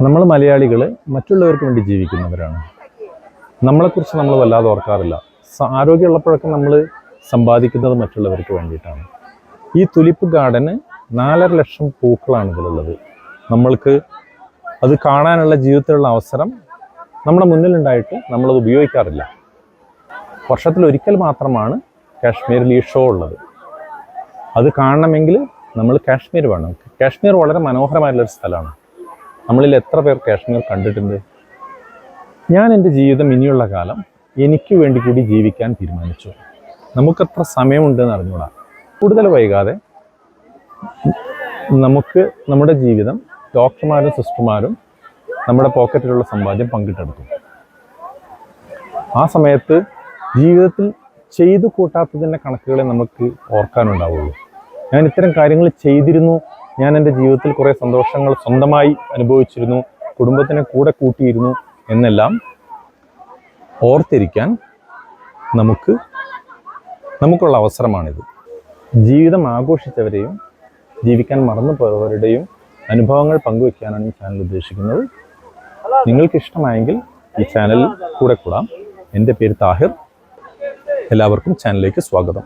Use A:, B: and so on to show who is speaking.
A: നമ്മൾ മലയാളികൾ മറ്റുള്ളവർക്ക് വേണ്ടി ജീവിക്കുന്നവരാണ്. നമ്മളെക്കുറിച്ച് നമ്മൾ വല്ലാതെ ഓർക്കാറില്ല. ആരോഗ്യമുള്ളപ്പോഴൊക്കെ നമ്മൾ സമ്പാദിക്കുന്നത് മറ്റുള്ളവർക്ക് വേണ്ടിയിട്ടാണ്. ഈ തുലിപ്പ് ഗാർഡന് 4.5 ലക്ഷം പൂക്കളാണ് ഇതിലുള്ളത്. നമ്മൾക്ക് അത് കാണാനുള്ള ജീവിതത്തിലുള്ള അവസരം നമ്മുടെ മുന്നിലുണ്ടായിട്ട് നമ്മളത് ഉപയോഗിക്കാറില്ല. വർഷത്തിലൊരിക്കൽ മാത്രമാണ് കാശ്മീരിൽ ഈ ഷോ ഉള്ളത്. അത് കാണണമെങ്കിൽ നമ്മൾ കാശ്മീർ വേണം. കാശ്മീർ വളരെ മനോഹരമായിട്ടുള്ളൊരു സ്ഥലമാണ്. നമ്മളിൽ എത്ര പേർ കാശ്മീർ കണ്ടിട്ടുണ്ട്? ഞാൻ എൻ്റെ ജീവിതം ഇനിയുള്ള കാലം എനിക്ക് വേണ്ടി കൂടി ജീവിക്കാൻ തീരുമാനിച്ചു. നമുക്കെത്ര സമയമുണ്ടെന്ന് അറിഞ്ഞൂടാ. കൂടുതൽ വൈകാതെ നമുക്ക് നമ്മുടെ ജീവിതം ഡോക്ടർമാരും സിസ്റ്റർമാരും നമ്മുടെ പോക്കറ്റിലുള്ള സമ്പാദ്യം പങ്കിട്ടെടുക്കും. ആ സമയത്ത് ജീവിതത്തിൽ ചെയ്തു കൂട്ടാത്തതിൻ്റെ കണക്കുകളെ നമുക്ക് ഓർക്കാനുണ്ടാവുള്ളൂ. ഞാൻ ഇത്തരം കാര്യങ്ങൾ ചെയ്തിരുന്നു, ഞാൻ എൻ്റെ ജീവിതത്തിൽ കുറേ സന്തോഷങ്ങൾ സ്വന്തമായി അനുഭവിച്ചിരുന്നു, കുടുംബത്തിനെ കൂടെ കൂട്ടിയിരുന്നു എന്നെല്ലാം ഓർത്തിരിക്കാൻ നമുക്കുള്ള അവസരമാണിത്. ജീവിതം ആഘോഷിച്ചവരെയും ജീവിക്കാൻ മറന്നു പോയവരുടെയും അനുഭവങ്ങൾ പങ്കുവയ്ക്കാനാണ് ഈ ചാനൽ ഉദ്ദേശിക്കുന്നത്. നിങ്ങൾക്കിഷ്ടമായെങ്കിൽ ഈ ചാനലിൽ കൂടെ കൂടാം. എൻ്റെ പേര് താഹിർ. എല്ലാവർക്കും ചാനലിലേക്ക് സ്വാഗതം.